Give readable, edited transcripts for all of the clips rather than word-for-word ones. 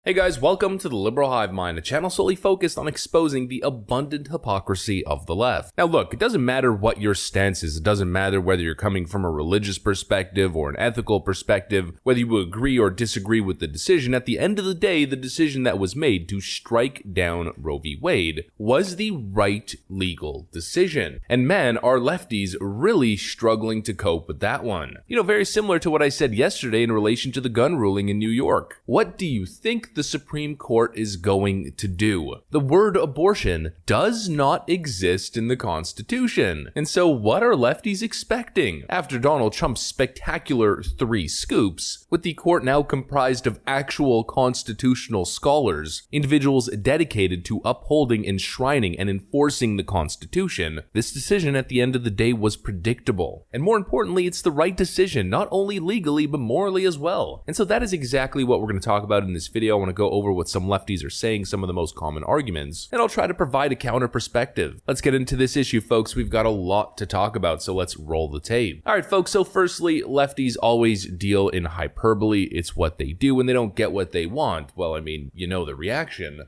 Hey guys, welcome to the Liberal Hive Mind, a channel solely focused on exposing the abundant hypocrisy of the left. Now look, it doesn't matter what your stance is, it doesn't matter whether you're coming from a religious perspective or an ethical perspective, whether you agree or disagree with the decision. At the end of the day, the decision that was made to strike down Roe v. Wade was the right legal decision. And man, are lefties really struggling to cope with that one. You know, very similar to what I said yesterday in relation to the gun ruling in New York. What do you think the Supreme Court is going to do? The word abortion does not exist in the Constitution. And so what are lefties expecting? After Donald Trump's spectacular 3 scoops, with the court now comprised of actual constitutional scholars, individuals dedicated to upholding, enshrining, and enforcing the Constitution, this decision at the end of the day was predictable. And more importantly, it's the right decision, not only legally, but morally as well. And so that is exactly what we're going to talk about in this video. I want to go over what some lefties are saying, some of the most common arguments, and I'll try to provide a counter perspective. Let's get into this issue, folks. We've got a lot to talk about, so let's roll the tape. All right, folks, so firstly, lefties always deal in hyperbole. It's what they do when they don't get what they want. Well, I mean, you know the reaction.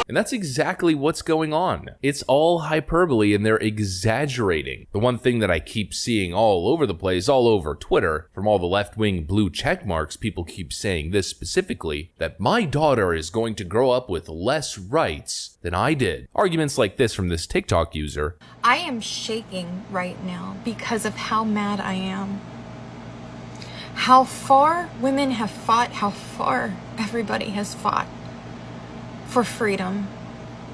And that's exactly what's going on. It's all hyperbole and they're exaggerating. The one thing that I keep seeing all over the place, all over Twitter, from all the left-wing blue check marks, people keep saying this specifically, that my daughter is going to grow up with less rights than I did. Arguments like this from this TikTok user. I am shaking right now because of how mad I am. How far women have fought, how far everybody has fought for freedom,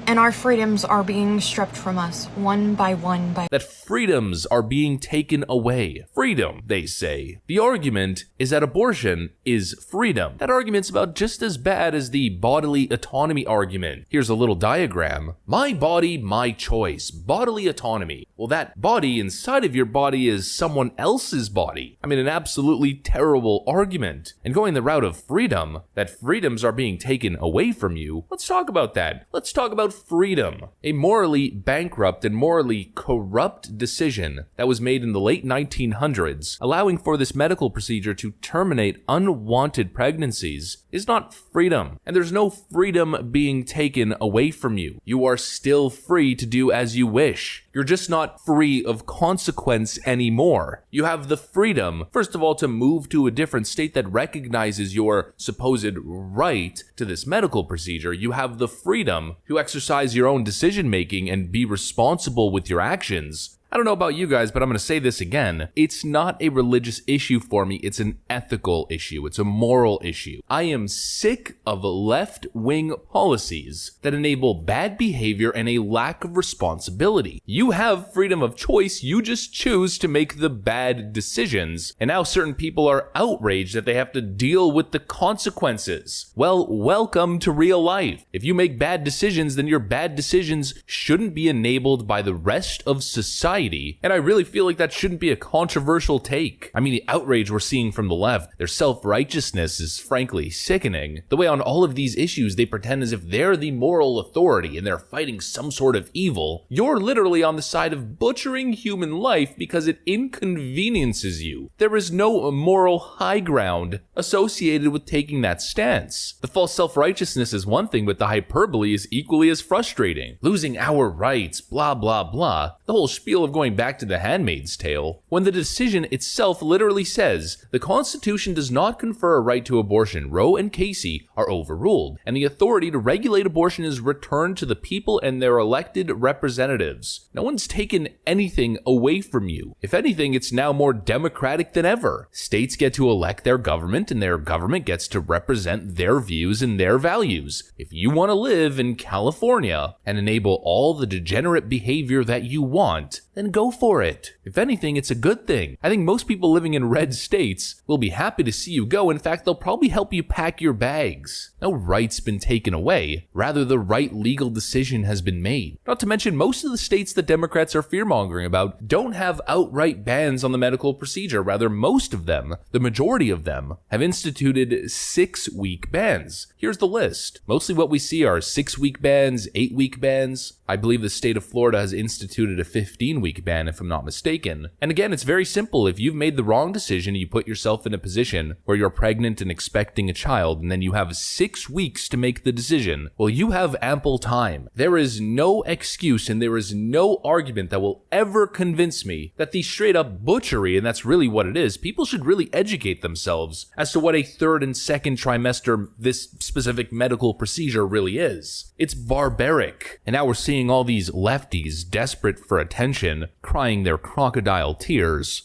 and our freedoms are being stripped from us one by one. That freedoms are being taken away. Freedom, they say. The argument is that abortion is freedom. That argument's about just as bad as the bodily autonomy argument. Here's a little diagram. My body, my choice. Bodily autonomy. Well, that body inside of your body is someone else's body. I mean, an absolutely terrible argument. And going the route of freedom, that freedoms are being taken away from you, let's talk about that. Let's talk about freedom. A morally bankrupt and morally corrupt decision that was made in the late 1900s, allowing for this medical procedure to terminate unwanted pregnancies, is not freedom. And there's no freedom being taken away from you. You are still free to do as you wish. You're just not free of consequence anymore. You have the freedom, first of all, to move to a different state that recognizes your supposed right to this medical procedure. You have the freedom to exercise your own decision-making and be responsible with your actions. I don't know about you guys, but I'm going to say this again. It's not a religious issue for me. It's an ethical issue. It's a moral issue. I am sick of left-wing policies that enable bad behavior and a lack of responsibility. You have freedom of choice. You just choose to make the bad decisions. And now certain people are outraged that they have to deal with the consequences. Well, welcome to real life. If you make bad decisions, then your bad decisions shouldn't be enabled by the rest of society. And I really feel like that shouldn't be a controversial take. I mean, the outrage we're seeing from the left, their self-righteousness is frankly sickening. The way on all of these issues they pretend as if they're the moral authority and they're fighting some sort of evil. You're literally on the side of butchering human life because it inconveniences you. There is no moral high ground associated with taking that stance. The false self-righteousness is one thing, but the hyperbole is equally as frustrating. Losing our rights, blah, blah, blah. The whole spiel of going back to The Handmaid's Tale, when the decision itself literally says, the Constitution does not confer a right to abortion. Roe and Casey are overruled, and the authority to regulate abortion is returned to the people and their elected representatives. No one's taken anything away from you. If anything, it's now more democratic than ever. States get to elect their government, and their government gets to represent their views and their values. If you want to live in California and enable all the degenerate behavior that you want, then go for it. If anything, it's a good thing. I think most people living in red states will be happy to see you go. In fact, they'll probably help you pack your bags. No right's been taken away. Rather, the right legal decision has been made. Not to mention, most of the states that Democrats are fear-mongering about don't have outright bans on the medical procedure. Rather, most of them, the majority of them, have instituted 6-week bans. Here's the list. Mostly what we see are 6-week bans, 8-week bans. I believe the state of Florida has instituted a 15-week 10-week ban if I'm not mistaken. And again, it's very simple. If you've made the wrong decision, you put yourself in a position where you're pregnant and expecting a child, and then you have 6 weeks to make the decision, well, you have ample time. There is no excuse and there is no argument that will ever convince me that the straight up butchery, and that's really what it is, people should really educate themselves as to what a third and second trimester, this specific medical procedure really is. It's barbaric. And now we're seeing all these lefties desperate for attention, crying their crocodile tears.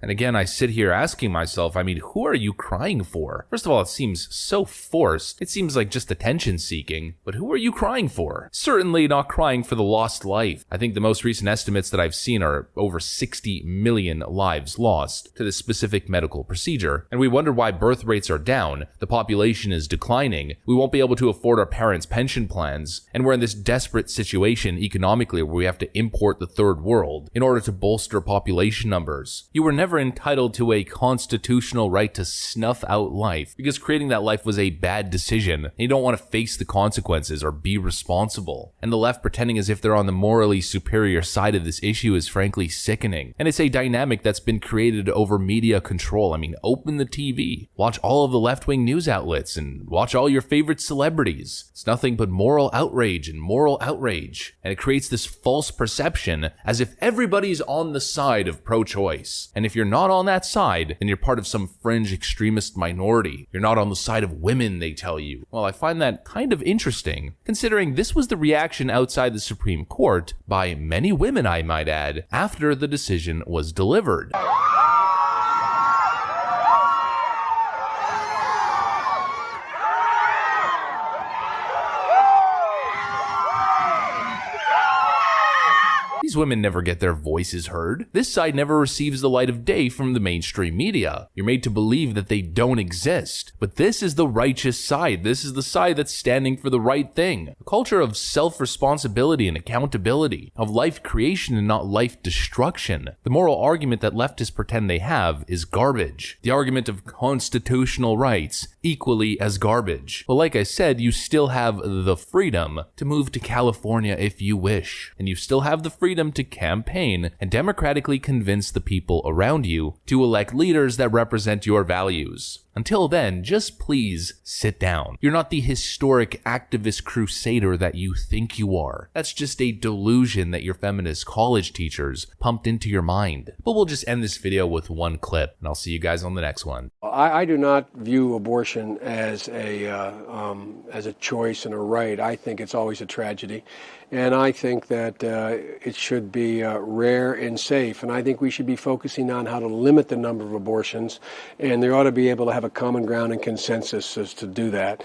And again, I sit here asking myself, I mean, who are you crying for? First of all, it seems so forced. It seems like just attention seeking. But who are you crying for? Certainly not crying for the lost life. I think the most recent estimates that I've seen are over 60 million lives lost to this specific medical procedure. And we wonder why birth rates are down. The population is declining. We won't be able to afford our parents' pension plans. And we're in this desperate situation economically where we have to import the third world in order to bolster population numbers. You were never entitled to a constitutional right to snuff out life because creating that life was a bad decision and you don't want to face the consequences or be responsible. And the left pretending as if they're on the morally superior side of this issue is frankly sickening. And it's a dynamic that's been created over media control. I mean, open the TV, watch all of the left-wing news outlets, and watch all your favorite celebrities. It's nothing but moral outrage and moral outrage. And it creates this false perception as if everybody's on the side of pro-choice. And if you're not on that side, then you're part of some fringe extremist minority. You're not on the side of women, they tell you. Well, I find that kind of interesting, considering this was the reaction outside the Supreme Court by many women, I might add, after the decision was delivered. These women never get their voices heard. This side never receives the light of day from the mainstream media. You're made to believe that they don't exist. But this is the righteous side. This is the side that's standing for the right thing. A culture of self-responsibility and accountability, of life creation and not life destruction. The moral argument that leftists pretend they have is garbage. The argument of constitutional rights, equally as garbage. But like I said, you still have the freedom to move to California if you wish. And you still have the freedom to campaign and democratically convince the people around you to elect leaders that represent your values. Until then, just please sit down. You're not the historic activist crusader that you think you are. That's just a delusion that your feminist college teachers pumped into your mind. But we'll just end this video with one clip, and I'll see you guys on the next one. I do not view abortion as a choice and a right. I think it's always a tragedy. And I think that it should be rare and safe. And I think we should be focusing on how to limit the number of abortions. And there ought to be able to have a common ground and consensus as to do that.